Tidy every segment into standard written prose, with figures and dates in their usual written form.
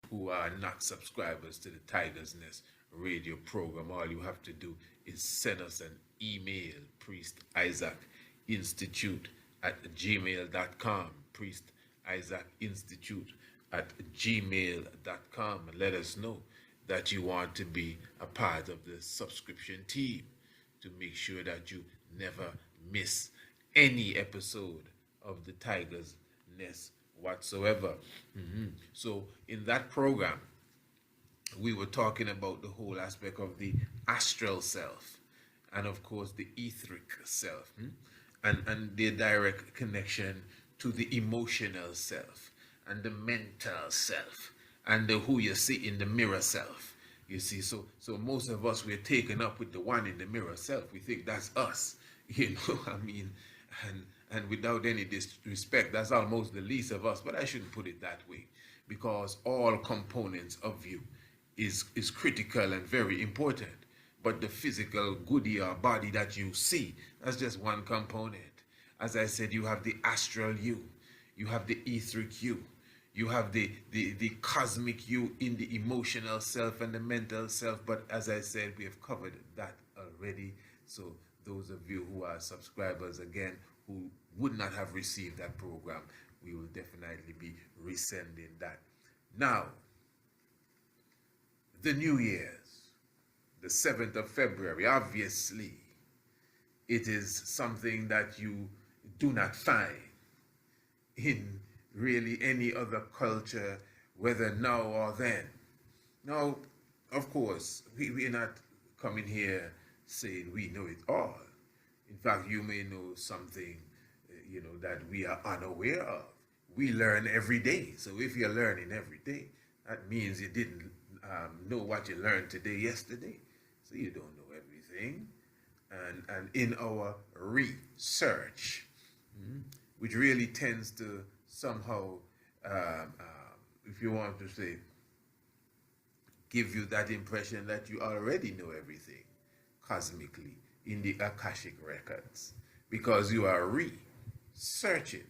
who are not subscribers to the Tiger's Nest radio program, all you have to do is send us an email, Priest Isaac Institute at gmail.com, Priest Isaac Institute at gmail.com, and let us know that you want to be a part of the subscription team to make sure that you never miss any episode of the Tiger's Nest whatsoever. So in that program, we were talking about the whole aspect of the astral self and of course the etheric self, and their direct connection to the emotional self and the mental self and the who you see in the mirror self. You see, so most of us, we're taken up with the one in the mirror self. We think that's us, I mean, and without any disrespect, that's almost the least of us. But I shouldn't put it that way, because all components of you is critical and very important. But the physical goodie or body that you see, that's just one component. As I said, you have the astral you, you have the etheric you, you have the cosmic you in the emotional self and the mental self. But as I said, we have covered that already. So those of you who are subscribers, again, who would not have received that program, we will definitely be resending that. Now, the New Year's, the 7th of February, obviously, it is something that you do not find in really any other culture, whether now or then. Now, of course, we're not coming here saying we know it all. In fact, you may know something, that we are unaware of. We learn every day. So if you're learning every day, that means you didn't know what you learned today, yesterday. So you don't know everything. And in our research, which really tends to somehow, if you want to say, give you that impression that you already know everything cosmically in the Akashic records, because you are researching.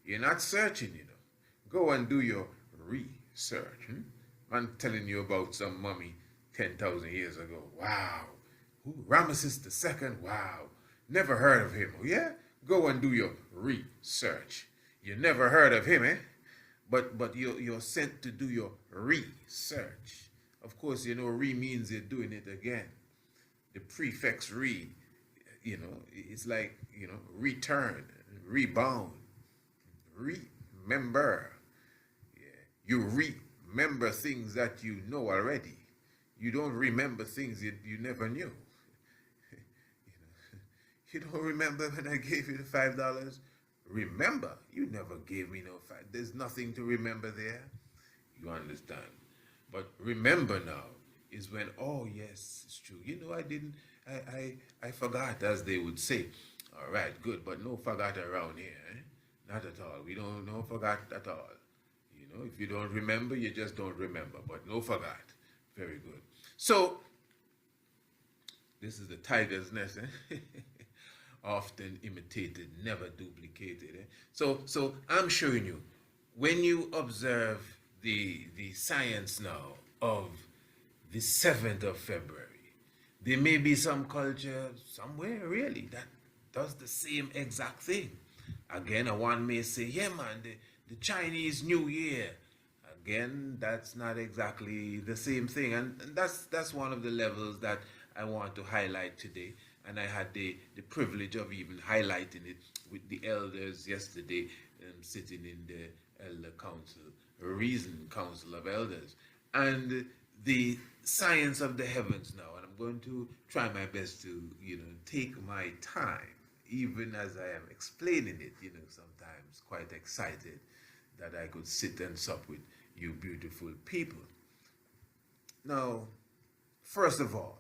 You're not searching, Go and do your research. I'm telling you about some mummy 10,000 years ago. Wow. Who? Ramesses II? Wow. Never heard of him. Oh, yeah? Go and do your research. You never heard of him, eh? But you're sent to do your research. Of course, re means you're doing it again. The prefix re, it's like, return, rebound, remember. Yeah. You remember things that you know already. You don't remember things you never knew. You don't remember when I gave you the $5? Remember, you never gave me no $5. There's nothing to remember there. You understand? But remember now is when, oh yes, it's true. I forgot, as they would say. All right, good, but no forgot around here, eh? Not at all. We don't no forgot at all. If you don't remember, you just don't remember, but no forgot. Very good. So, this is the Tiger's Nest, eh? Often imitated, never duplicated. Eh? So I'm showing you, when you observe the science now of the 7th of February, there may be some culture somewhere really that does the same exact thing. Again, one may say, yeah man, the Chinese New Year. Again, that's not exactly the same thing. And that's one of the levels that I want to highlight today. And I had the privilege of even highlighting it with the elders yesterday, sitting in the Elder Council, Reason Council of Elders. And the science of the heavens now. And I'm going to try my best to, take my time, even as I am explaining it, sometimes quite excited that I could sit and sup with you beautiful people. Now, first of all,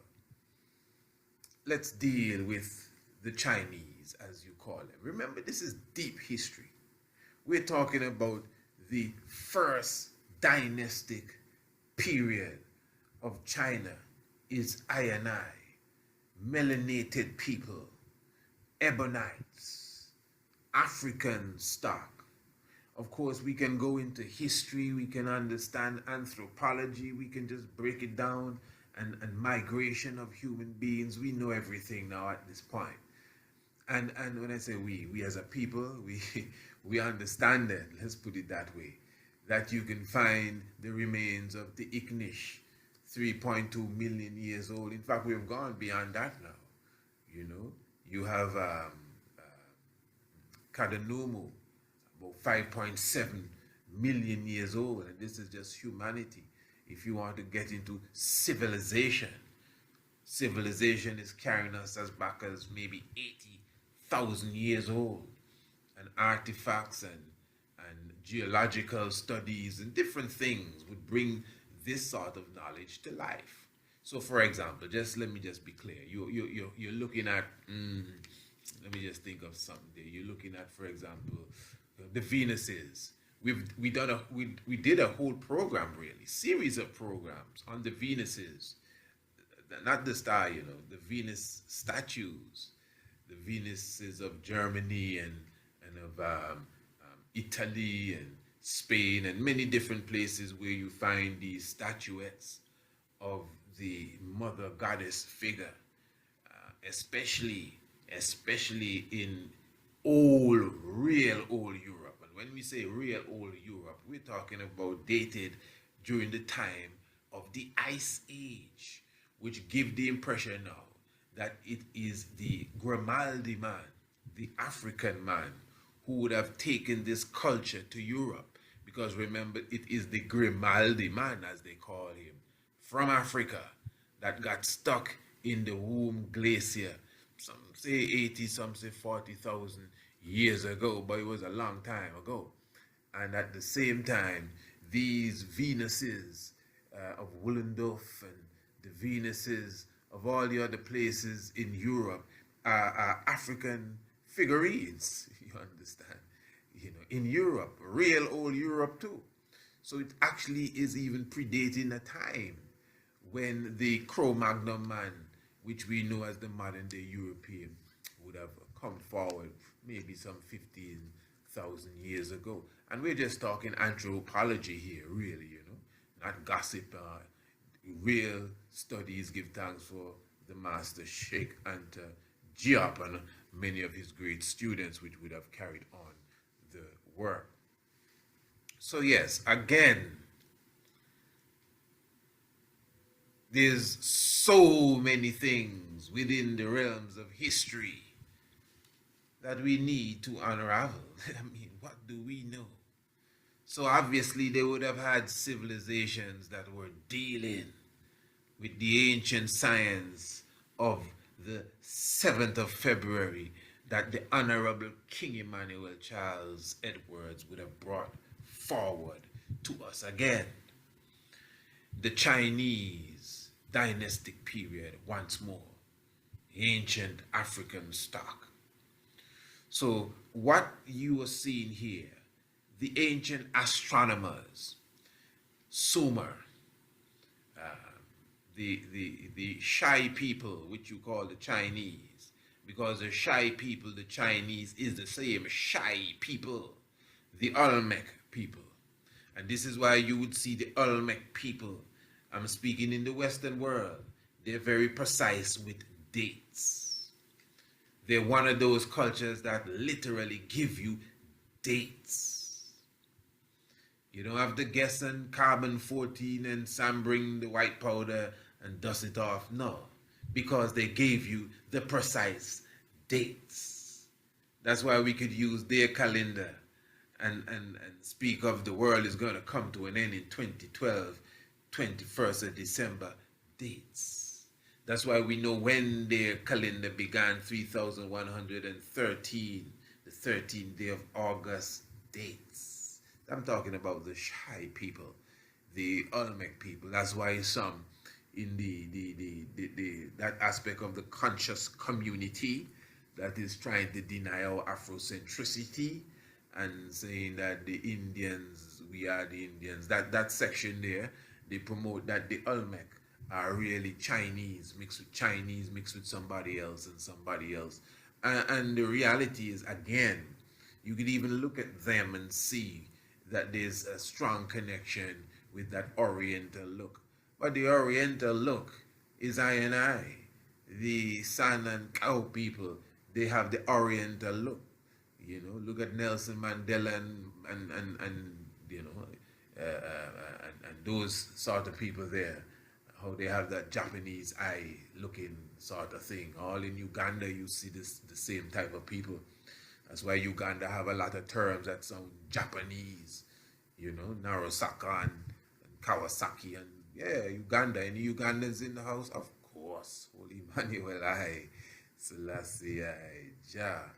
let's deal with the Chinese, as you call them. Remember, this is deep history. We're talking about the first dynastic period of China is I and I, melanated people, Ebonites, African stock. Of course, we can go into history, we can understand anthropology, we can just break it down, and migration of human beings. We know everything now at this point. And when I say we as a people, we we understand that, let's put it that way, that you can find the remains of the Ignish, 3.2 million years old. In fact, we've gone beyond that now. You know, you have Kadanumu, about 5.7 million years old, and this is just humanity. If you want to get into civilization, civilization is carrying us as back as maybe 80,000 years old, and artifacts and geological studies and different things would bring this sort of knowledge to life. So, for example, just let me just be clear. You're looking at, let me just think of something there. You're looking at, for example, the Venuses. We did a whole program, really, series of programs on the Venuses, not the star, you know, the Venus statues, the Venuses of Germany and of Italy and Spain and many different places where you find these statuettes of the mother goddess figure, especially in real old Europe. And when we say real old Europe, we're talking about dated during the time of the Ice Age, which give the impression now that it is the Grimaldi man, the African man, who would have taken this culture to Europe. Because remember, it is the Grimaldi man, as they call him, from Africa, that got stuck in the Womb Glacier. Some say 80, some say 40,000 years ago, but it was a long time ago. And at the same time, these Venuses of Willendorf and the Venuses of all the other places in Europe are African figurines, you understand? You know, in Europe, real old Europe too. So it actually is even predating a time when the Cro-Magnon man, which we know as the modern day European, would have come forward maybe some 15,000 years ago. And we're just talking anthropology here, really, you know, not gossip. Real studies. Give thanks for the master Sheikh Anta Diop and many of his great students which would have carried on the work. So yes, again, there's so many things within the realms of history that we need to unravel. I mean, what do we know? So obviously they would have had civilizations that were dealing with the ancient science of the 7th of February that the Honorable King Emmanuel Charles Edwards would have brought forward to us again. The Chinese dynastic period once more, ancient African stock. So what you are seeing here, the ancient astronomers, Sumer, the shy people, which you call the Chinese, because the shy people, the Chinese, is the same shy people, the Olmec people. And this is why you would see the Olmec people, I'm speaking in the Western world, they're very precise with dates. They're one of those cultures that literally give you dates. You don't have to guess on carbon-14 and Sam bring the white powder and dust it off. No, because they gave you the precise dates. That's why we could use their calendar and speak of the world is going to come to an end in 2012, 21st of December dates. That's why we know when their calendar began, 3113, the 13th day of August dates. I'm talking about the shy people, the Olmec people. That's why some in that aspect of the conscious community that is trying to deny our Afrocentricity and saying that the Indians, we are the Indians. That section there, they promote that the Olmec are really Chinese, mixed with somebody else and somebody else. And the reality is, again, You could even look at them and see that there's a strong connection with that Oriental look. But the Oriental look is I and I. The San and Cow people, they have the Oriental look. You know, look at Nelson Mandela and you know, and those sort of people there, how they have that Japanese eye looking sort of thing. All in Uganda, you see the same type of people. That's why Uganda have a lot of terms that sound Japanese. You know, Narosaka and Kawasaki and yeah, Uganda. Any Ugandans in the house? Of course. Holy Emmanuel I, Selassie I, Jah,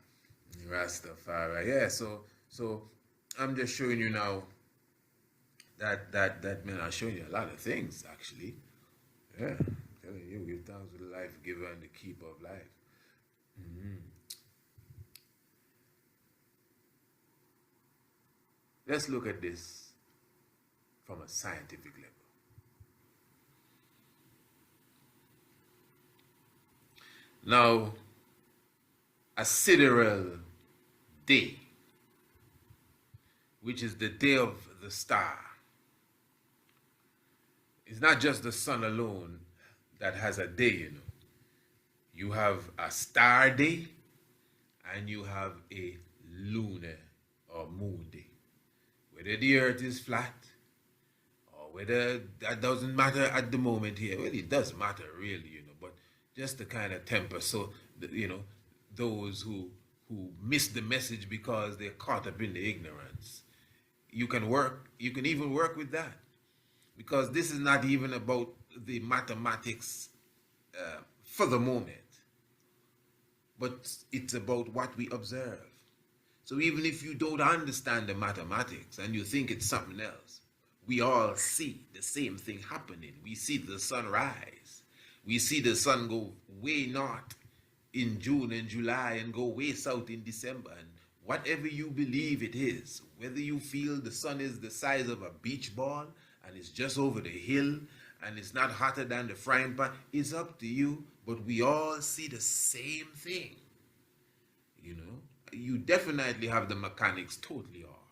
Rastafari. Yeah, so I'm just showing you now that man, I'm showing you a lot of things actually. Yeah, I'm telling you, give thanks to the life giver and the keeper of life. Let's look at this from a scientific level. Now, a sidereal day, which is the day of the star, it's not just the sun alone that has a day, you know. You have a star day and you have a lunar or moon day. Whether the earth is flat or whether that doesn't matter at the moment here. Well, it does matter really, you know, but just the kind of temper. So, you know, those who miss the message because they're caught up in the ignorance, you can even work with that. Because this is not even about the mathematics for the moment, but it's about what we observe. So even if you don't understand the mathematics and you think it's something else, we all see the same thing happening. We see the sun rise. We see the sun go way north in June and July and go way south in December. And whatever you believe it is, whether you feel the sun is the size of a beach ball and it's just over the hill and it's not hotter than the frying pan, it's up to you, but we all see the same thing. You know, you definitely have the mechanics totally off.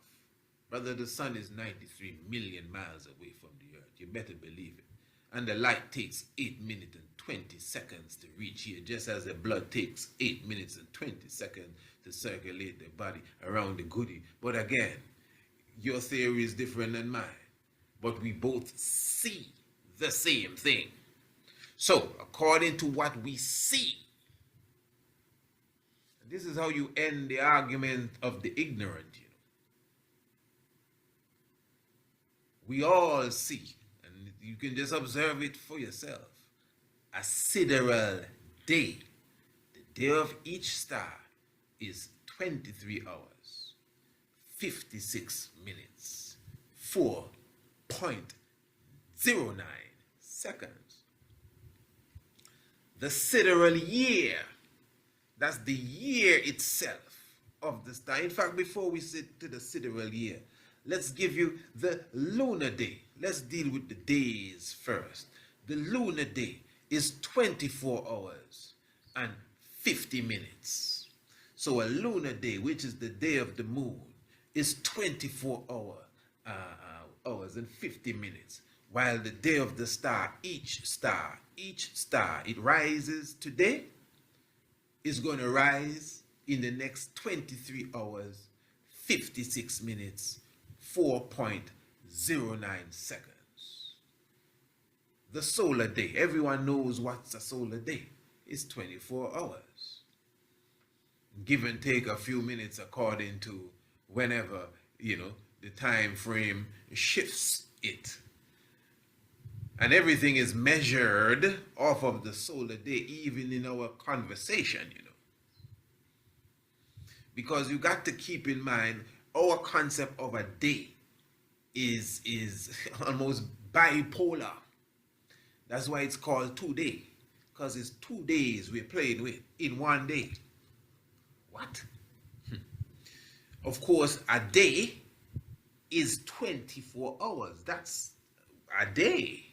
Brother, the sun is 93 million miles away from the earth. You better believe it. And the light takes 8 minutes and 20 seconds to reach here, just as the blood takes 8 minutes and 20 seconds to circulate the body around the goodie. But again, your theory is different than mine. But we both see the same thing. So, according to what we see, this is how you end the argument of the ignorant. You know, we all see, and you can just observe it for yourself. A sidereal day, the day of each star, is 23 hours, 56 minutes, 4.09 seconds. The sidereal year, that's the year itself of the star. In fact, before we sit to the sidereal year, let's give you the lunar day. Let's deal with the days first. The lunar day is 24 hours and 50 minutes. So a lunar day, which is the day of the moon, is 24 hours and 50 minutes. While the day of the star, each star, it rises today, is going to rise in the next 23 hours, 56 minutes, 4.09 seconds. The solar day, everyone knows what's a solar day. It's 24 hours. Give and take a few minutes according to whenever, you know, the time frame shifts it. And everything is measured off of the solar day, even in our conversation, you know. Because you got to keep in mind, our concept of a day is almost bipolar. That's why it's called 2 day. Because it's 2 days we're playing with in 1 day. What? Of course, a day is 24 hours. That's a day.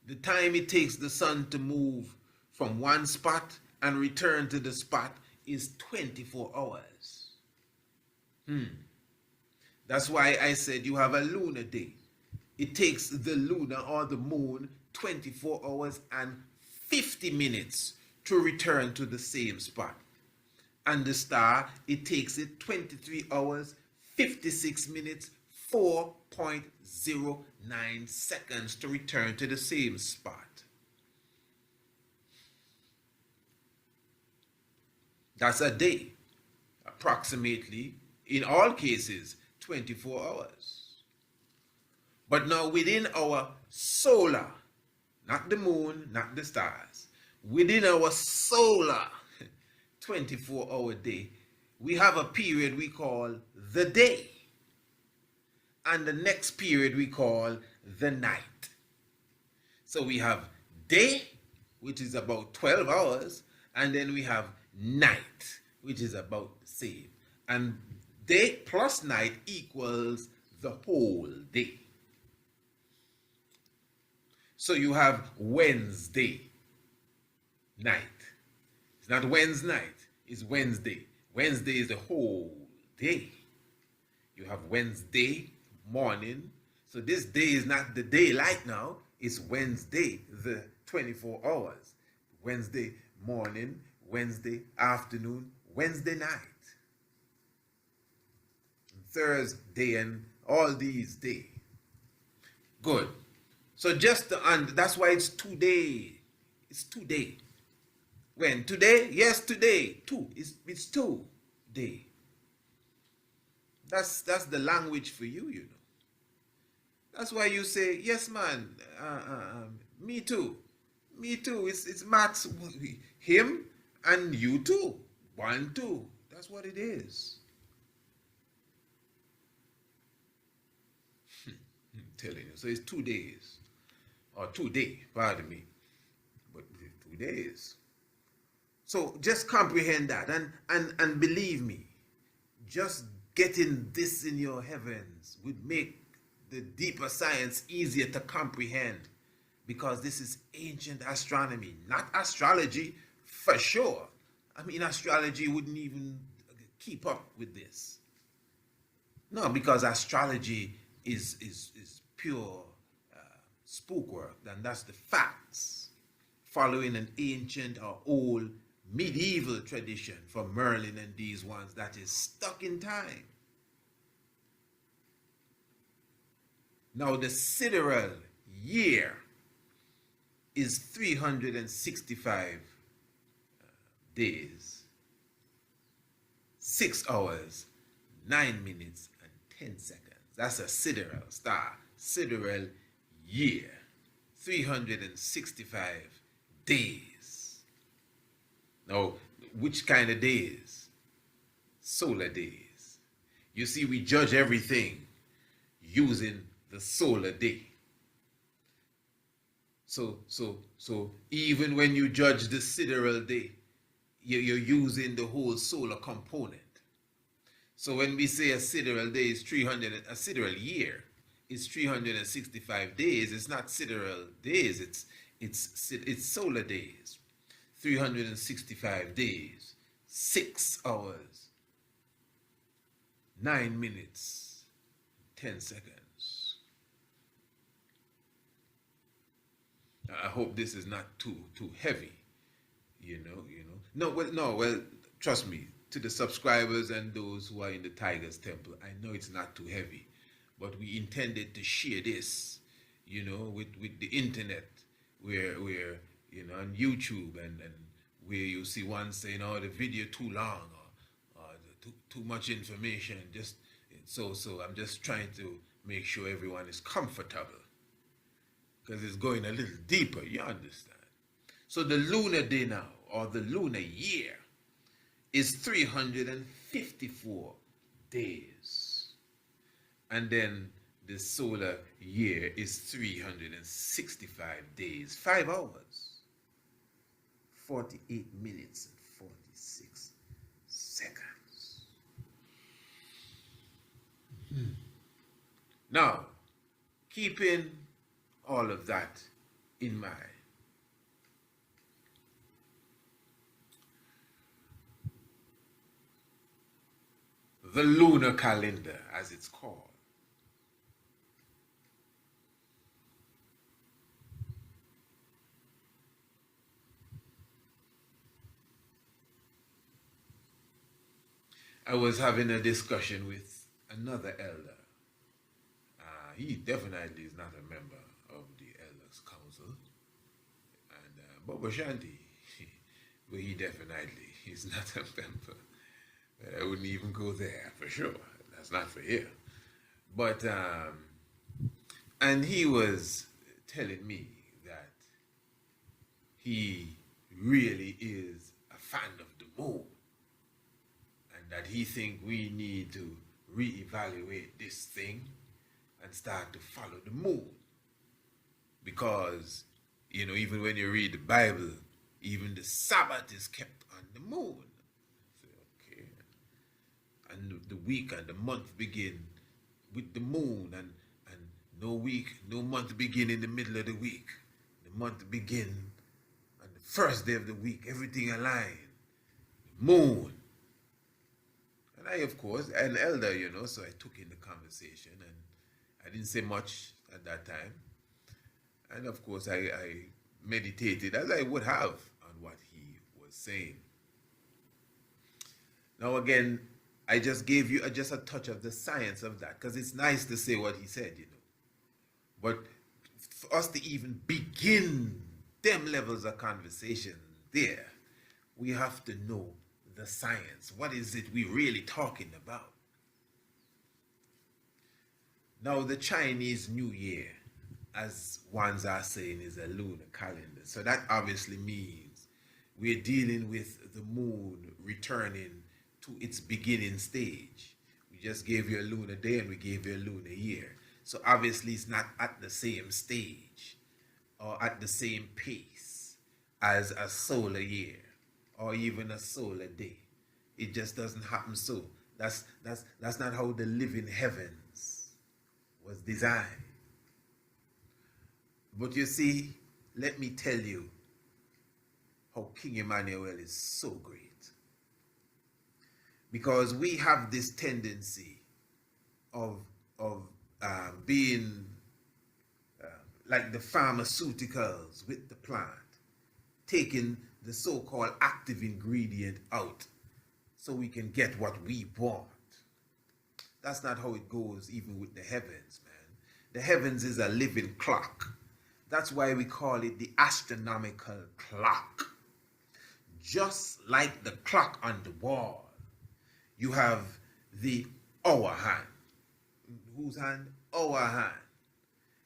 The time it takes the sun to move from one spot and return to the spot is 24 hours. That's why I said you have a lunar day. It takes the lunar or the moon 24 hours and 50 minutes to return to the same spot. And the star, it takes it 23 hours, 56 minutes, 4.09 seconds to return to the same spot. That's a day, approximately, in all cases, 24 hours. But now within our solar, not the moon, not the stars, within our solar 24-hour day, we have a period we call the day. And the next period we call the night. So we have day, which is about 12 hours, and then we have night, which is about the same. And day plus night equals the whole day. So you have Wednesday night. It's not Wednesday night, it's Wednesday. Wednesday is the whole day. You have Wednesday morning. So this day is not the daylight now, it's Wednesday, the 24 hours. Wednesday morning, Wednesday afternoon, Wednesday night, Thursday, and all these days. Good. So and that's why it's today. It's today. When? Today? Yes, today. It's today. That's the language for you, you know. That's why you say, yes, man, me too. Me too. It's Max, him, and you too. 1, 2. That's what it is. I'm telling you. So it's 2 days. Or 2 days, pardon me. But 2 days. So just comprehend that. And believe me, just getting this in your heavens would make the deeper science easier to comprehend, because this is ancient astronomy, not astrology for sure. I mean, astrology wouldn't even keep up with this. No, because astrology is pure spook work, and that's the facts, following an ancient or old medieval tradition from Merlin and these ones that is stuck in time. Now the sidereal year is 365 days, 6 hours, 9 minutes, and 10 seconds. That's a sidereal star, sidereal year, 365 days. Now, which kind of days? Solar days. You see, we judge everything using the solar day. So even when you judge the sidereal day, you're using the whole solar component. So when we say a sidereal day is a sidereal year is 365 days, it's not sidereal days, it's solar days. 365 days, 6 hours, 9 minutes, 10 seconds. I hope this is not too heavy, you know. No, well, trust me, to the subscribers and those who are in the Tiger's Temple, I know it's not too heavy, but we intended to share this, you know, with the internet, where on YouTube and where you see one saying, oh, the video too long, or too much information. Just so I'm just trying to make sure everyone is comfortable, because it's going a little deeper, you understand? So the lunar day now, or the lunar year, is 354 days. And then the solar year is 365 days, 5 hours, 48 minutes, and 46 seconds. Now, keeping all of that in mind, the lunar calendar, as it's called. I was having a discussion with another elder. He definitely is not a member of the Elders Council. And Bobo Shanti, well, he definitely is not a member. I wouldn't even go there for sure. That's not for here. But, and he was telling me that he really is a fan of the moon, and that he think we need to reevaluate this thing and start to follow the moon. Because, you know, even when you read the Bible, even the Sabbath is kept on the moon. So, okay. And the week and the month begin with the moon, and no week, no month begin in the middle of the week. The month begin on the first day of the week, everything aligned. The moon. And I, of course, an elder, you know, so I took in the conversation, and I didn't say much at that time. And of course, I meditated, as I would have, on what he was saying. Now again, I just gave you just a touch of the science of that, because it's nice to say what he said, you know. But for us to even begin them levels of conversation there, we have to know the science. What is it we really talking about? Now, the Chinese New Year, as ones are saying, is a lunar calendar. So that obviously means we're dealing with the moon returning to its beginning stage. We just gave you a lunar day and we gave you a lunar year. So obviously it's not at the same stage or at the same pace as a solar year or even a solar day. It just doesn't happen so. That's not how the living heavens was designed. But you see, let me tell you how King Emmanuel is so great. Because we have this tendency of being like the pharmaceuticals with the plant, taking the so-called active ingredient out so we can get what we want. That's not how it goes even with the heavens, man. The heavens is a living clock. That's why we call it the astronomical clock. Just like the clock on the wall, you have the hour hand. Whose hand? Our hand.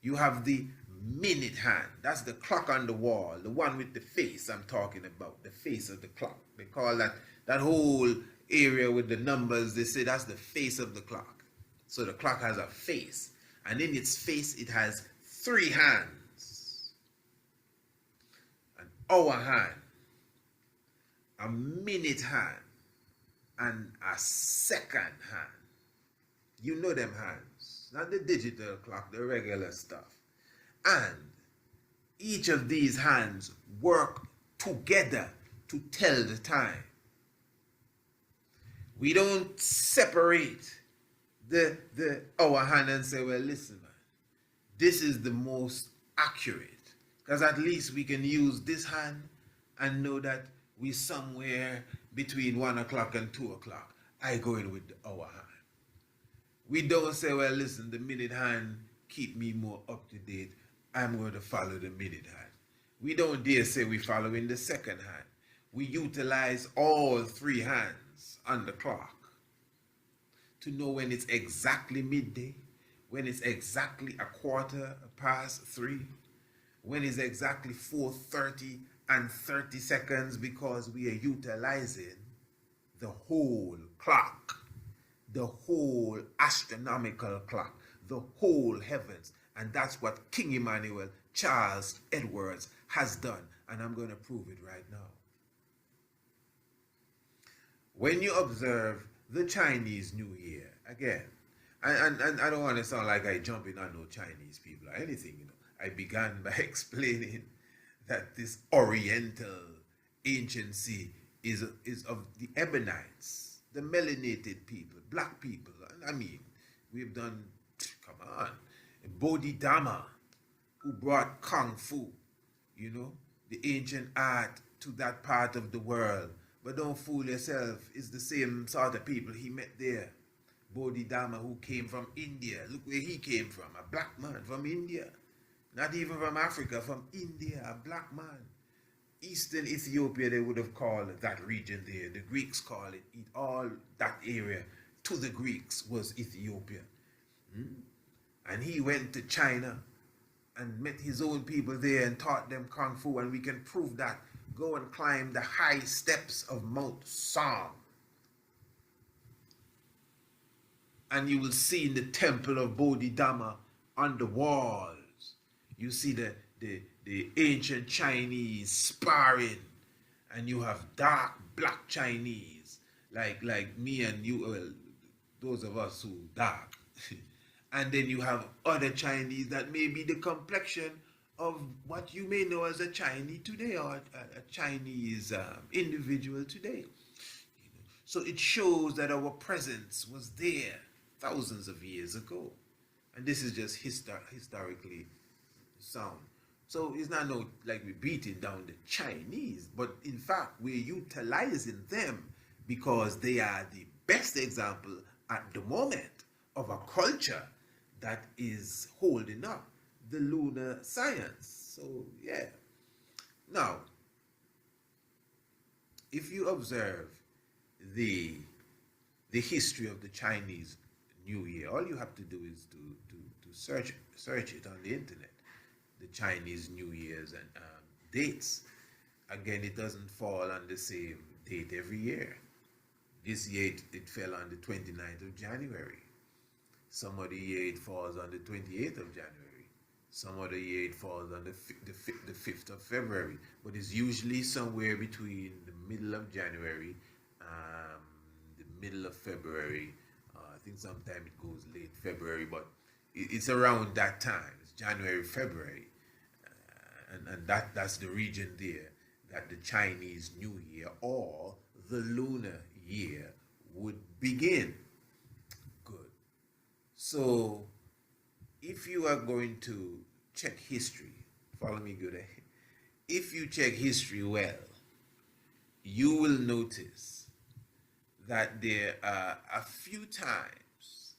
You have the minute hand. That's the clock on the wall, the one with the face I'm talking about, the face of the clock. They call that whole area with the numbers, they say that's the face of the clock. So the clock has a face, and in its face it has 3 hands. An hour hand, a minute hand, and a second hand. You know them hands, not the digital clock, the regular stuff. And each of these hands work together to tell the time. We don't separate the hour hand and say, well, listen, man, this is the most accurate, because at least we can use this hand and know that we're somewhere between 1 o'clock and 2 o'clock. I go in with the hour hand. We don't say, well, listen, the minute hand keep me more up to date. I'm going to follow the minute hand. We don't dare say we follow in the second hand. We utilize all 3 hands on the clock to know when it's exactly midday, when it's exactly 3:15, when it's exactly 4:30 and 30 seconds, because we are utilizing the whole clock, the whole astronomical clock, the whole heavens. And that's what King Emmanuel Charles Edwards has done. And I'm going to prove it right now. When you observe the Chinese New Year, again, and I don't want to sound like I jump in on no Chinese people or anything, you know. I began by explaining that this Oriental anciency is of the Ebonites, the melanated people, black people. I mean, we've done, come on, Bodhidharma, who brought Kung Fu, you know, the ancient art to that part of the world. But don't fool yourself, it's the same sort of people he met there. Bodhidharma, who came from India. Look where he came from, a black man from India. Not even from Africa, from India, a black man. Eastern Ethiopia, they would have called that region there. The Greeks call it, all that area to the Greeks was Ethiopia. And he went to China and met his own people there and taught them Kung Fu, and we can prove that. Go and climb the high steps of Mount Song, and you will see in the temple of Bodhidharma on the walls, you see the ancient Chinese sparring, and you have dark black Chinese, like me and you, well, those of us who dark. And then you have other Chinese that may be the complexion of what you may know as a Chinese today, or a Chinese individual today. So it shows that our presence was there thousands of years ago. And this is just historically sound. So it's not no like we're beating down the Chinese, but in fact we're utilizing them because they are the best example at the moment of a culture that is holding up the lunar science. So yeah. Now, if you observe the history of the Chinese New Year, all you have to do is to search it on the internet, the Chinese New Year's and dates. Again, it doesn't fall on the same date every year. This year it fell on the 29th of January. Some other year it falls on the 28th of January. Some other year it falls on the 5th of February. But it's usually somewhere between the middle of January, the middle of February. I think sometimes it goes late February, but it's around that time. It's January, February. And that's the region there that the Chinese New Year or the lunar year would begin. Good. So if you are going to check history, follow me good. If you check history well, you will notice that there are a few times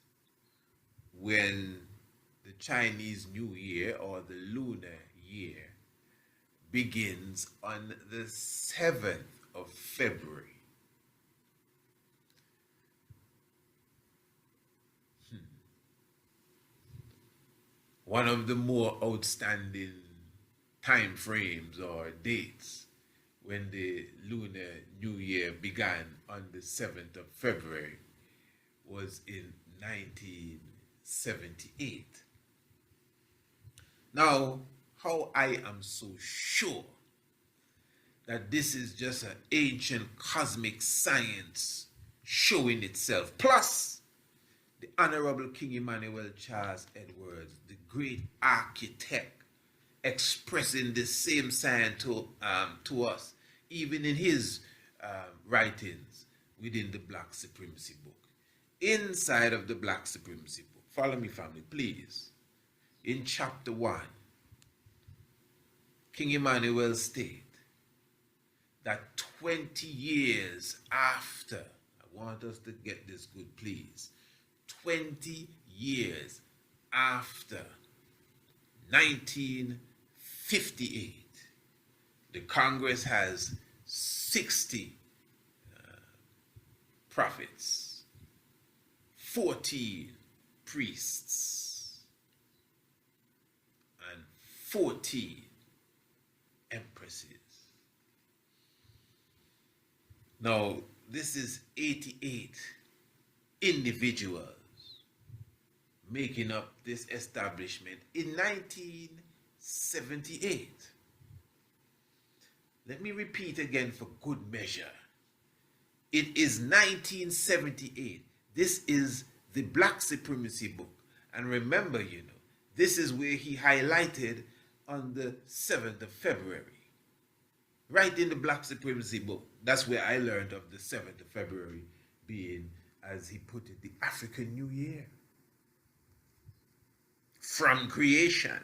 when the Chinese New Year or the lunar year begins on the 7th of February. One of the more outstanding time frames or dates when the Lunar New Year began on the 7th of February was in 1978. Now, how I am so sure that this is just an ancient cosmic science showing itself, plus the Honorable King Emmanuel Charles Edwards, the great architect, expressing the same science to us, even in his writings within the Black Supremacy book. Inside of the Black Supremacy book, follow me family, please. In chapter 1, King Emmanuel states that 20 years after, I want us to get this good, please. 20 years after 1958, the Congress has 60 prophets, 14 priests, and 14 empresses. Now, this is 88 individuals making up this establishment in 1978. Let me repeat again for good measure. It is 1978. This is the Black Supremacy book. And remember, this is where he highlighted on the 7th of February. Right in the Black Supremacy book. That's where I learned of the 7th of February being as he put it, the African New Year. From creation.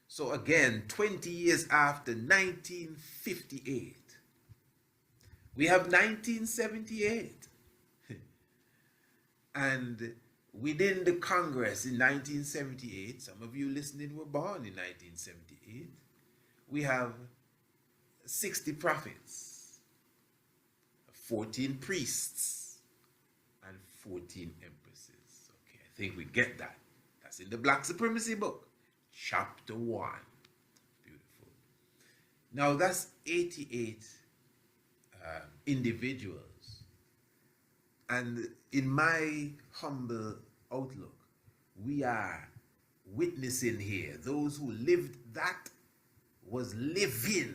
So again, 20 years after 1958, we have 1978. And within the Congress in 1978, some of you listening were born in 1978, we have 60 prophets, 14 priests, and 14 empresses. Okay, I think we get that. That's in the Black Supremacy book, chapter 1. Beautiful. Now that's 88 individuals. And in my humble outlook, we are witnessing here those who lived that was living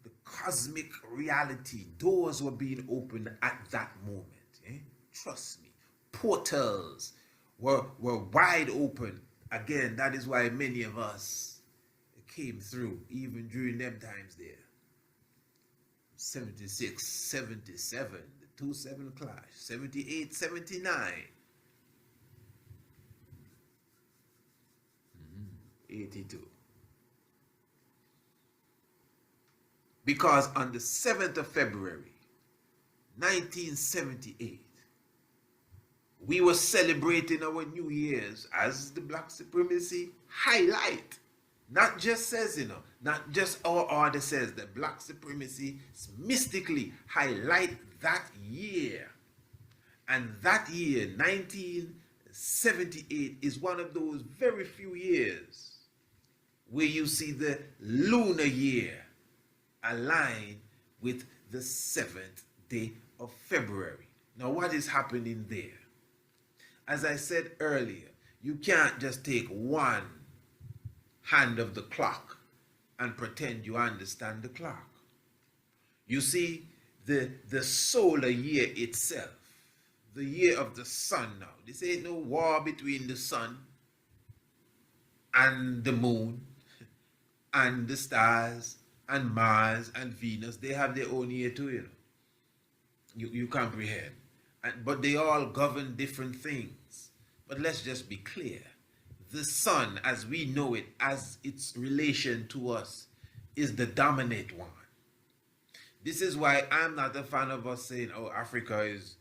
the cosmic reality. Doors were being opened at that moment. Trust me. Portals were wide open. Again, that is why many of us came through, even during them times there. 76, 77, the 2-7 clash, 78, 79. 82. Because on the 7th of February, 1978, we were celebrating our New Year's as the Black Supremacy highlight. Not just says, not just our order says, that Black Supremacy mystically highlight that year. And that year, 1978, is one of those very few years where you see the lunar year align with the 7th day of February. Now, what is happening there? As I said earlier, you can't just take one hand of the clock and pretend you understand the clock. You see, the solar year itself, the year of the sun now, this ain't no war between the sun and the moon and the stars and Mars and Venus. They have their own year too, You comprehend. But they all govern different things. But let's just be clear. The sun, as we know it, as its relation to us, is the dominant one. This is why I'm not a fan of us saying, oh, Africa is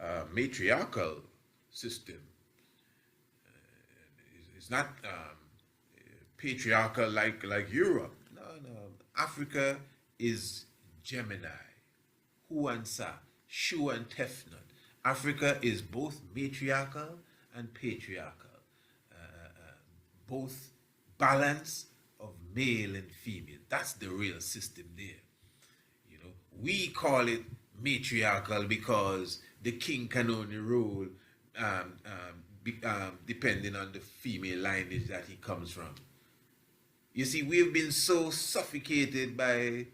a matriarchal system. It's not patriarchal like Europe. No. Africa is Gemini, Huansa, Shu and Tefnut. Africa is both matriarchal and patriarchal. Both balance of male and female. That's the real system there. We call it matriarchal because the king can only rule depending on the female lineage that he comes from. You see, we've been so suffocated by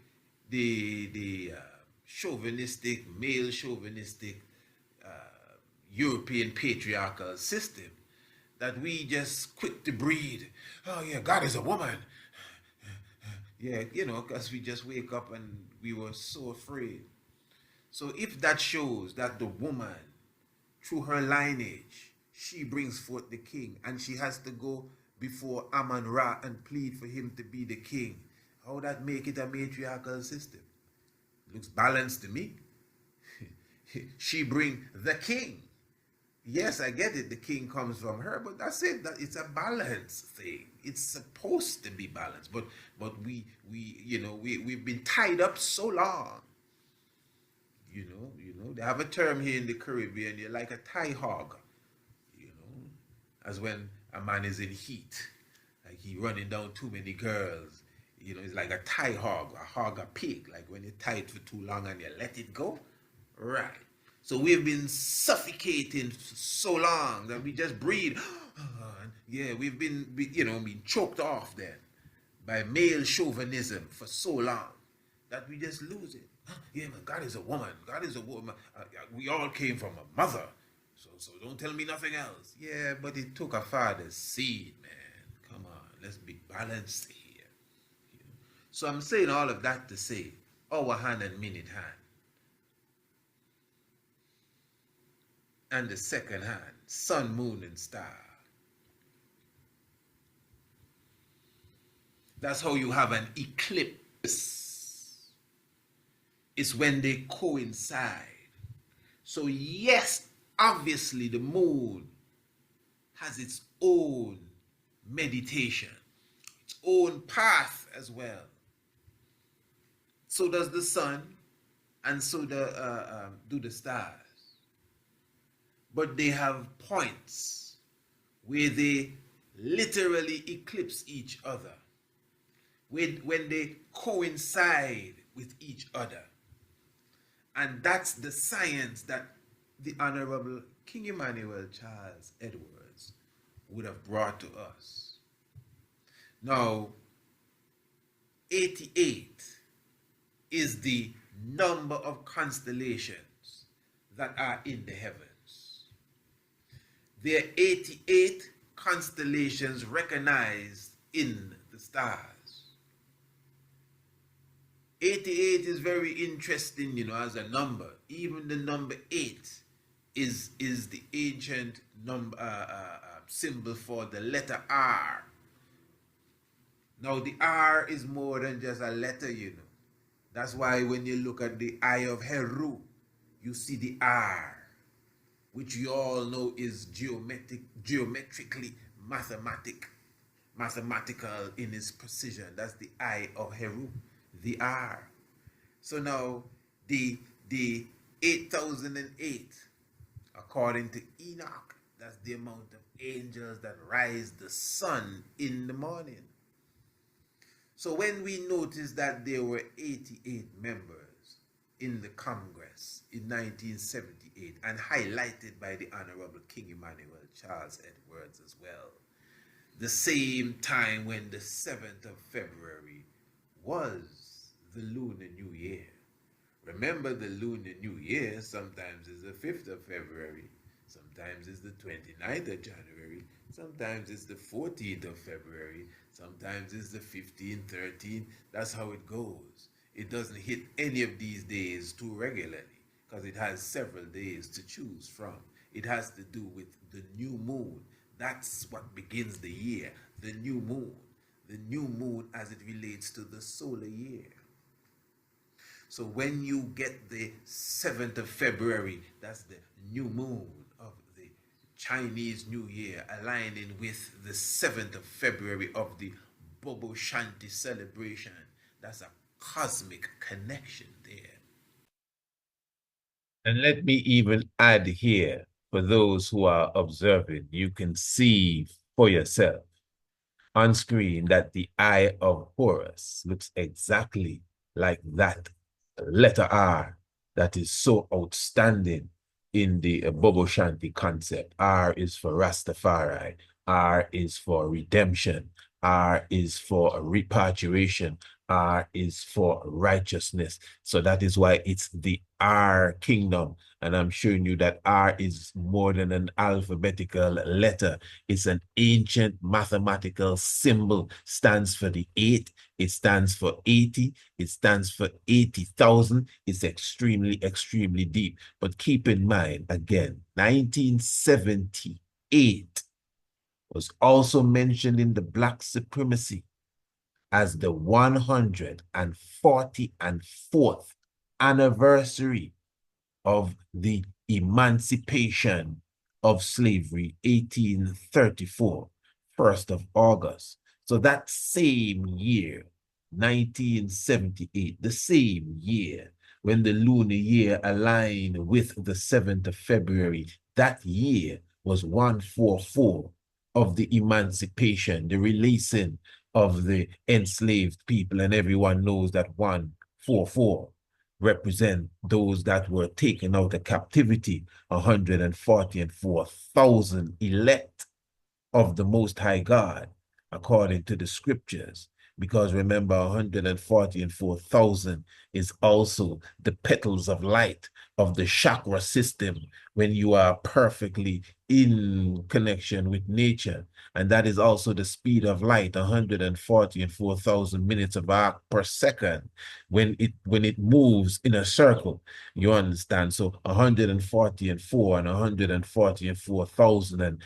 the chauvinistic, male chauvinistic European patriarchal system that we just quick to breed. Oh yeah, God is a woman. Yeah, because we just wake up and we were so afraid. So if that shows that the woman, through her lineage, she brings forth the king and she has to go before Amun-Ra and plead for him to be the king, how would that make it a matriarchal system? Looks balanced to me. She bring the king. Yes, I get it. The king comes from her, but that's it. It's a balance thing. It's supposed to be balanced, but we've been tied up so long. They have a term here in the Caribbean. You're like a tie hog. As when a man is in heat, like he running down too many girls. It's like a tie hog, a pig. Like when you tie it for too long and you let it go, right? So we've been suffocating for so long that we just breathe. Yeah, we've been choked off then by male chauvinism for so long that we just lose it. Yeah, man, God is a woman. God is a woman. We all came from a mother. So don't tell me nothing else. Yeah, but it took a father's seed, man. Come on, let's be balanced here. So I'm saying all of that to say, our hand and minute hand. and the second hand, sun, moon, and star. That's how you have an eclipse. It's when they coincide. So yes, obviously the moon has its own meditation, its own path as well. So does the sun, and so do the stars. But they have points where they literally eclipse each other, when they coincide with each other. And that's the science that the Honorable King Emmanuel Charles Edwards would have brought to us. Now, 88 is the number of constellations that are in the heavens. There are 88 constellations recognized in the stars. 88 is very interesting, as a number. Even the number 8 is the ancient number symbol for the letter R. Now, the R is more than just a letter, That's why when you look at the Eye of Heru, you see the R, which you all know is geometrically mathematical in its precision. That's the Eye of Heru, the R. So now the 8008, according to Enoch, that's the amount of angels that rise the sun in the morning. So when we noticed that there were 88 members in the Congress in 1978, and highlighted by the Honorable King Emmanuel Charles Edwards as well, the same time when the 7th of February was the Lunar New Year. Remember, the Lunar New Year sometimes is the 5th of February, sometimes it's the 29th of January, sometimes it's the 14th of February, sometimes it's the 15th, 13th. That's how it goes. It doesn't hit any of these days too regularly because it has several days to choose from. It has to do with the new moon. That's what begins the year, the new moon. The new moon as it relates to the solar year. So when you get the 7th of February, that's the new moon of the Chinese New Year, aligning with the 7th of February of the Bobo Shanti celebration. That's a cosmic connection there. And let me even add here, for those who are observing, you can see for yourself on screen that the Eye of Horus looks exactly like that letter R that is so outstanding in the Bobo Shanti concept. R is for Rastafari. R is for redemption. R is for repatriation. R is for righteousness. So that is why it's the R kingdom. And I'm showing you that R is more than an alphabetical letter. It's an ancient mathematical symbol. Stands for the 8. It stands for 80. It stands for 80,000. It's extremely, extremely deep. But keep in mind, again, 1978 was also mentioned in the Black Supremacy as the 144th anniversary of the emancipation of slavery, 1834, 1st of August. So that same year, 1978, the same year, when the lunar year aligned with the 7th of February, that year was 144 of the emancipation, the releasing of the enslaved people, and everyone knows that 144 represent those that were taken out of captivity, 144,000 elect of the Most High God, according to the scriptures. Because remember, 144,000 is also the petals of light of the chakra system when you are perfectly in connection with nature. And that is also the speed of light, 144,000 minutes of arc per second when it moves in a circle. You understand? So 144 and 144,000 and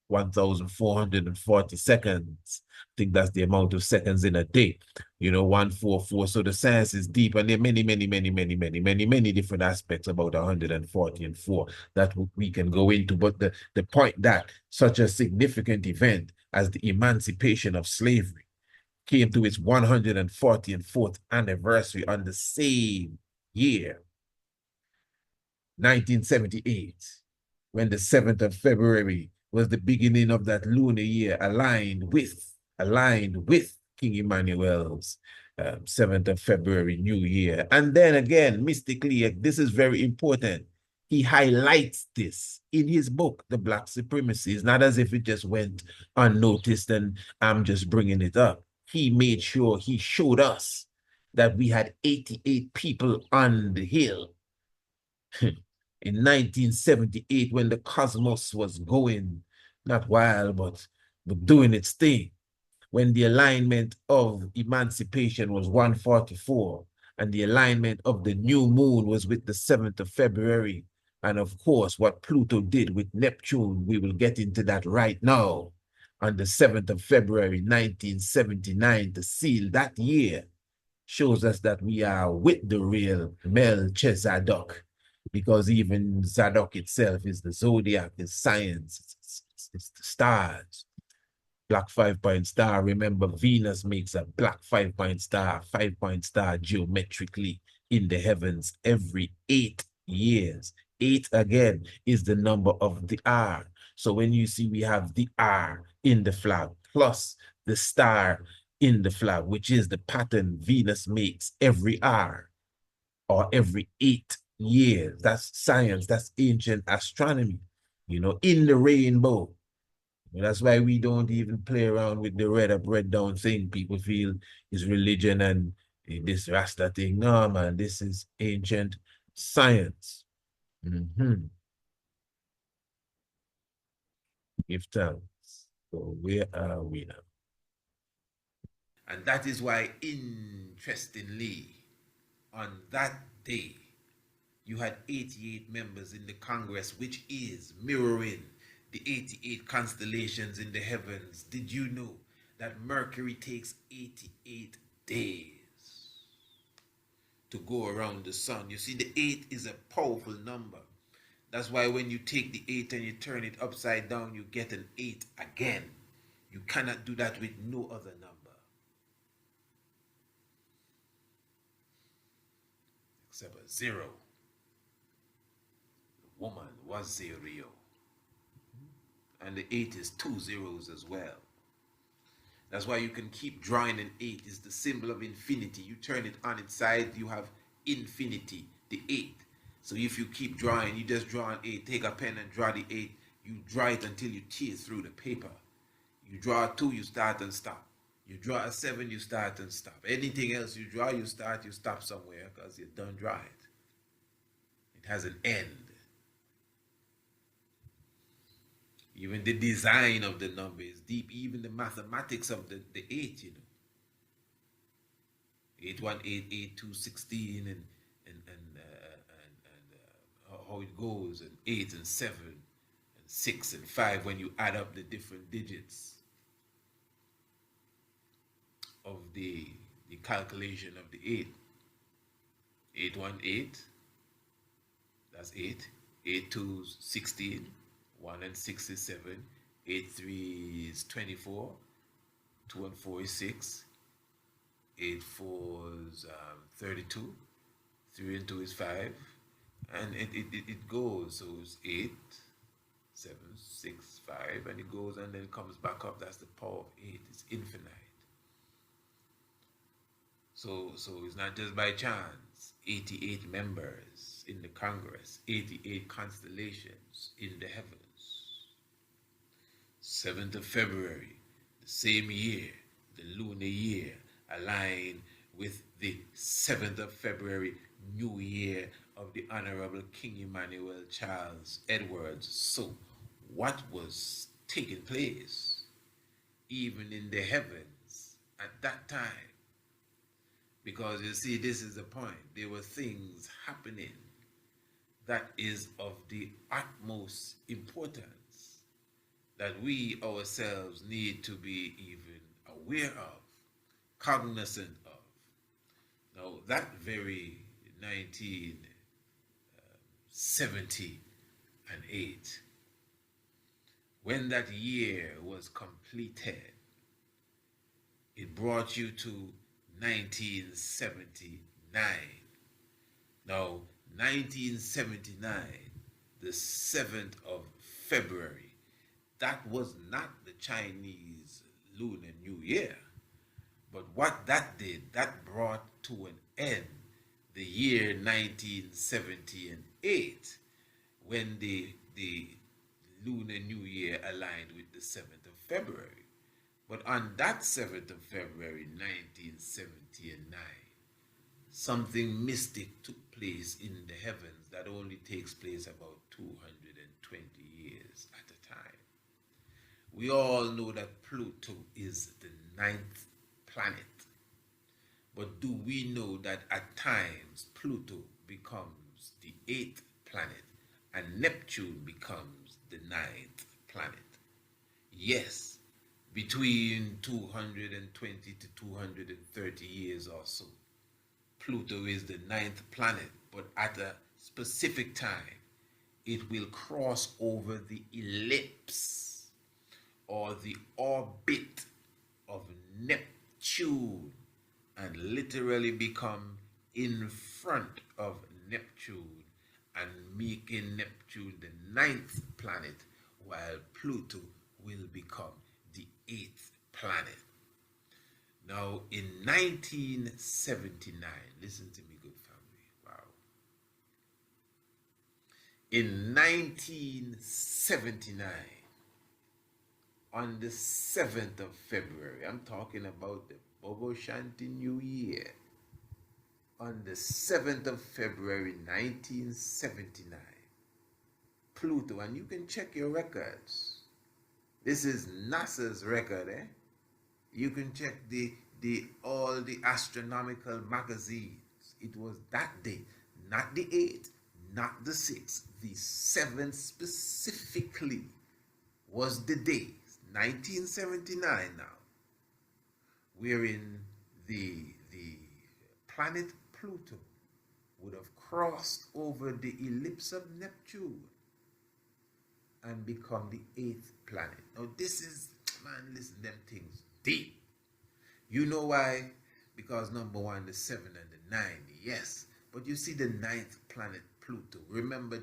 1,440 seconds. I think that's the amount of seconds in a day. 144. So the science is deep, and there are many different aspects about 144 that we can go into. But the point that such a significant event as the emancipation of slavery came to its 144th anniversary on the same year, 1978, when the 7th of February was the beginning of that lunar year, aligned with King Emmanuel's 7th of February New Year. And then again, mystically, this is very important. He highlights this in his book, The Black Supremacy. It's not as if it just went unnoticed and I'm just bringing it up. He made sure he showed us that we had 88 people on the hill in 1978 when the cosmos was going, not wild, but doing its thing, when the alignment of emancipation was 144 and the alignment of the new moon was with the 7th of February. And of course, what Pluto did with Neptune, we will get into that right now, on the 7th of February, 1979, to seal that year, shows us that we are with the real Melchizedek, because even Zadok itself is the zodiac, is science, it's the stars. Black 5-point star. Remember, Venus makes a black 5-point star, 5-point star geometrically in the heavens every 8 years. 8 again is the number of the R. So when you see we have the R in the flag plus the star in the flag, which is the pattern Venus makes every R or every 8 years. That's science, that's ancient astronomy, in the rainbow. That's why we don't even play around with the red up, red down thing. People feel is religion and this Rasta thing. No, man, this is ancient science. Give thanks. So where are we now? And that is why, interestingly, on that day, you had 88 members in the Congress, which is mirroring the 88 constellations in the heavens. Did you know that Mercury takes 88 days to go around the sun? You see, the 8 is a powerful number. That's why when you take the 8 and you turn it upside down, you get an 8 again. You cannot do that with no other number. Except a 0. The woman was 0. And the 8 is 2 zeros as well. That's why you can keep drawing an 8. It's the symbol of infinity. You turn it on its side, you have infinity, the 8. So if you keep drawing, you just draw an 8, take a pen and draw the 8. You draw it until you tear through the paper. You draw a 2, you start and stop. You draw a 7, you start and stop. Anything else you draw, you start, you stop somewhere because you're done drawing it. It has an end. Even the design of the number is deep. Even the mathematics of the 8, 8, 1, 8, 8, 2, 16, and how it goes, and 8 and 7, and 6 and 5 when you add up the different digits of the calculation of the 8. 8, 1, 8, that's 8. 8, 2, 16. 1 and 6 is 7. 8, 3 is 24. 2 and 4 is 6. 8, 4 is 32. 3 and 2 is 5. And it goes. So it's 8, 7, 6, 5. And it goes and then it comes back up. That's the power of 8. It's infinite. So it's not just by chance. 88 members in the Congress. 88 constellations in the heavens. 7th of February, the same year, the lunar year, aligned with the 7th of February New Year of the Honorable King Emmanuel Charles Edwards. So, what was taking place even in the heavens at that time? Because you see, this is the point. There were things happening that is of the utmost importance that we ourselves need to be even aware of, cognizant of. Now, that very 1978, when that year was completed, it brought you to 1979. Now, 1979, the 7th of February, that was not the Chinese Lunar New Year. But what that did, that brought to an end the year 1978, when the Lunar New Year aligned with the 7th of February. But on that 7th of February 1979, something mystic took place in the heavens that only takes place about 220 years at a time. We all know that Pluto is the 9th planet. But do we know that at times Pluto becomes the 8th planet and Neptune becomes the 9th planet? Yes, between 220 to 230 years or so, Pluto is the 9th planet, but at a specific time, it will cross over the ellipse or the orbit of Neptune and literally become in front of Neptune and making Neptune the 9th planet, while Pluto will become the 8th planet. Now, in 1979, listen to me, good family, wow. In 1979, on the 7th of February, I'm talking about the Bobo Shanti New Year. On the 7th of February 1979, Pluto, and you can check your records. This is NASA's record, eh? You can check all the astronomical magazines. It was that day, not the 8th, not the 6th, the 7th specifically was the day, 1979 now, wherein the planet Pluto would have crossed over the ellipse of Neptune and become the 8th planet. Now this is, man, listen, them things deep. You know why? Because number one, the 7 and the 9, yes. But you see the 9th planet Pluto, remember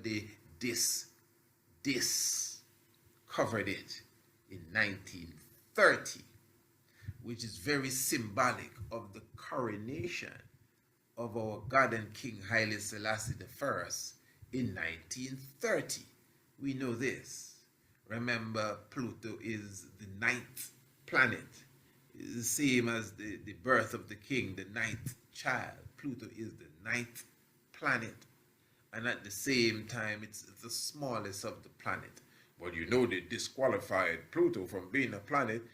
this covered it in 1930, which is very symbolic of the coronation of our God and King Haile Selassie I in 1930. We know this. Remember, Pluto is the 9th planet. It's the same as the birth of the king, the 9th child. Pluto is the 9th planet. And at the same time, it's the smallest of the planet. But you know, they disqualified Pluto from being a planet.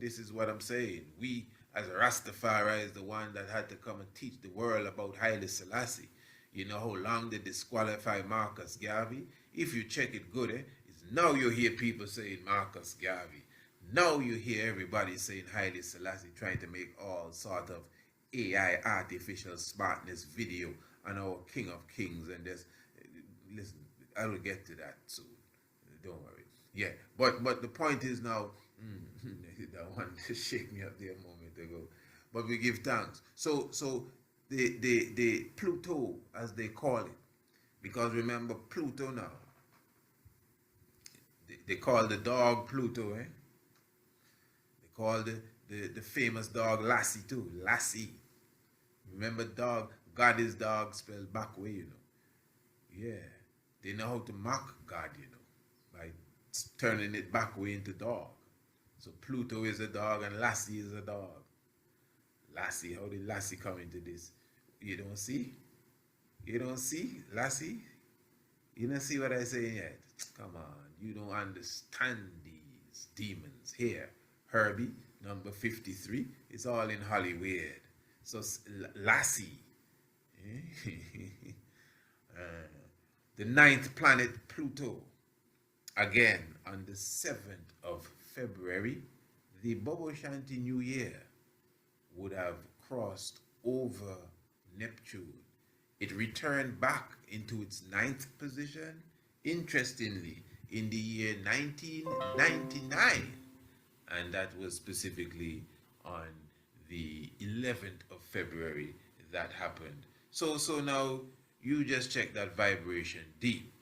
This is what I'm saying. We, as Rastafari, is the one that had to come and teach the world about Haile Selassie. You know how long they disqualify Marcus Garvey? If you check it good, it's now you hear people saying Marcus Garvey. Now you hear everybody saying Haile Selassie, trying to make all sort of AI, artificial smartness video on our King of Kings. And this, listen, I will get to that soon. Don't worry. Yeah, but the point is now, that one shake me up there a moment ago. But we give thanks. So the Pluto, as they call it, because remember Pluto now, they call the dog Pluto, eh? They call the famous dog Lassie too, Lassie. Remember dog, God is dog spelled back way, you know. Yeah, they know how to mock God, you know, by turning it back way into dog. So Pluto is a dog and Lassie is a dog. Lassie, how did Lassie come into this? You don't see? You don't see, Lassie? You don't see what I say yet? Come on, you don't understand these demons here. Herbie, number 53, it's all in Hollywood. So, Lassie, uh, the ninth planet Pluto, again on the 7th of February, the Bobo Shanti New Year would have crossed over Neptune. It returned back into its ninth position, interestingly, in the year 1999. And that was specifically on the 11th of February that happened. So now you just check that vibration deep.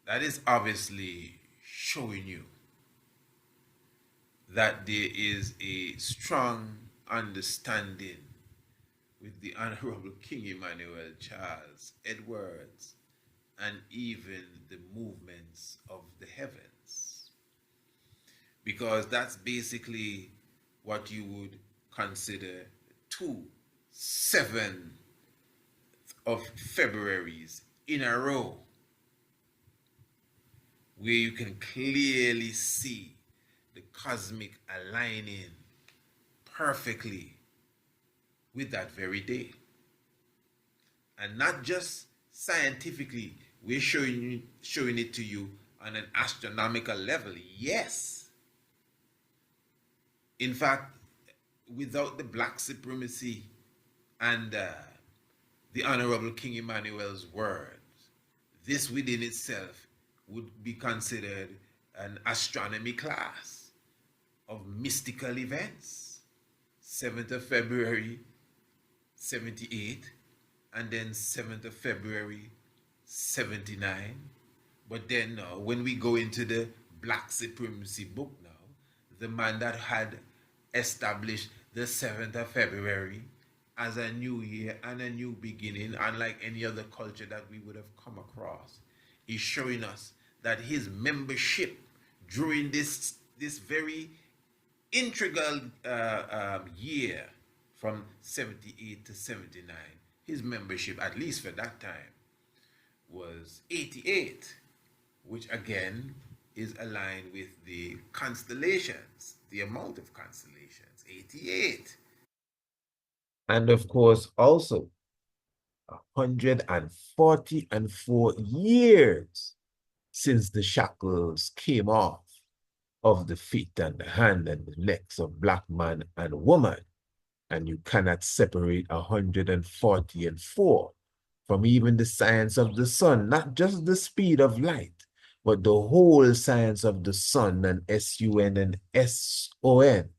That is obviously showing you that there is a strong understanding with the Honorable King Emmanuel Charles Edwards and even the movements of the heavens. Because that's basically what you would consider 7 of Februaries in a row, where you can clearly see the cosmic aligning perfectly with that very day. And not just scientifically, we're showing it to you on an astronomical level. Yes. In fact, without the black supremacy and the Honorable King Emmanuel's words, this within itself would be considered an astronomy class of mystical events. 7th of February, 78, and then 7th of February, 79. But then now, when we go into the Black Supremacy book now, the man that had established the 7th of February as a new year and a new beginning, unlike any other culture that we would have come across, is showing us that his membership during this very integral year from 78 to 79, his membership, at least for that time, was 88, which again is aligned with the constellations, the amount of constellations, 88. And of course, also 144 years since the shackles came off of the feet and the hand and the necks of black man and woman. And you cannot separate 144 from even the science of the sun, not just the speed of light, but the whole science of the sun and SUN and SON.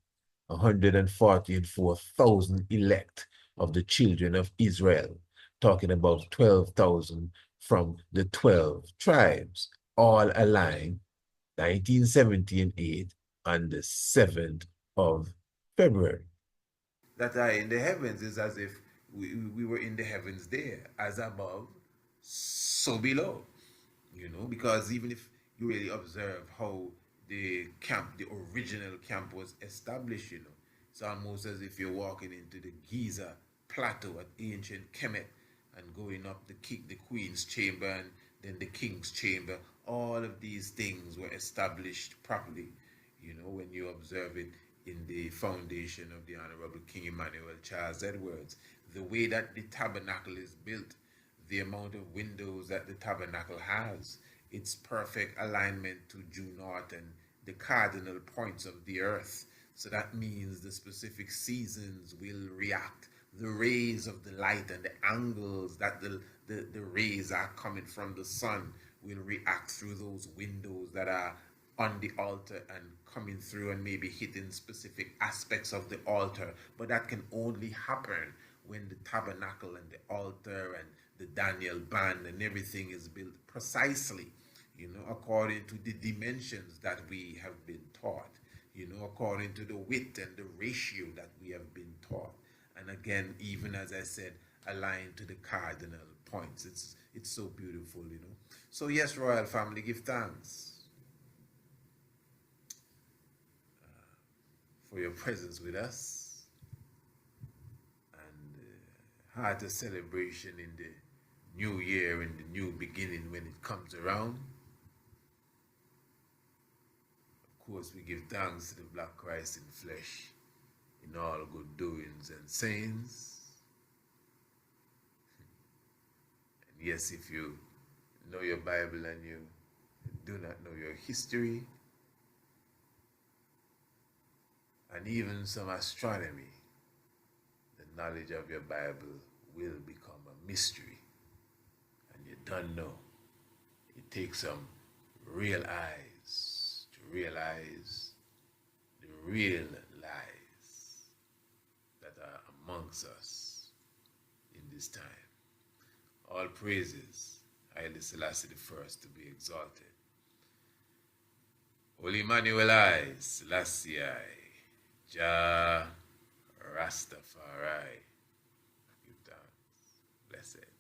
144,000 elect of the children of Israel, talking about 12,000 from the 12 tribes, all aligned 1978 on the 7th of February. That are in the heavens is as if we were in the heavens there, as above, so below. Because even if you really observe how the original camp was established, it's almost as if you're walking into the Giza plateau at ancient Kemet and going up the queen's chamber and then the king's chamber. All of these things were established properly, when you observe it in the foundation of the Honorable King Emmanuel Charles Edwards. The way that the tabernacle is built, the amount of windows that the tabernacle has, its perfect alignment to due north and the cardinal points of the earth. So that means the specific seasons will react. The rays of the light and the angles that the rays are coming from the sun will react through those windows that are on the altar and coming through and maybe hitting specific aspects of the altar. But that can only happen when the tabernacle and the altar and the Daniel band and everything is built precisely, according to the dimensions that we have been taught, according to the width and the ratio that we have been taught. And again, even as I said, aligned to the cardinal points. It's so beautiful, So yes, royal family, give thanks for your presence with us. And heart of celebration in the new year, in the new beginning when it comes around. Of course, we give thanks to the Black Christ in flesh in all good doings and sayings. And yes, if you know your Bible and you do not know your history, and even some astronomy, the knowledge of your Bible will become a mystery. And you don't know. It takes some real eyes to realize the real lies that are amongst us in this time. All praises, Haile Selassie I to be exalted. Holy Emmanuel I, Selassie I, Jah Rastafari. Give thanks. Blessed.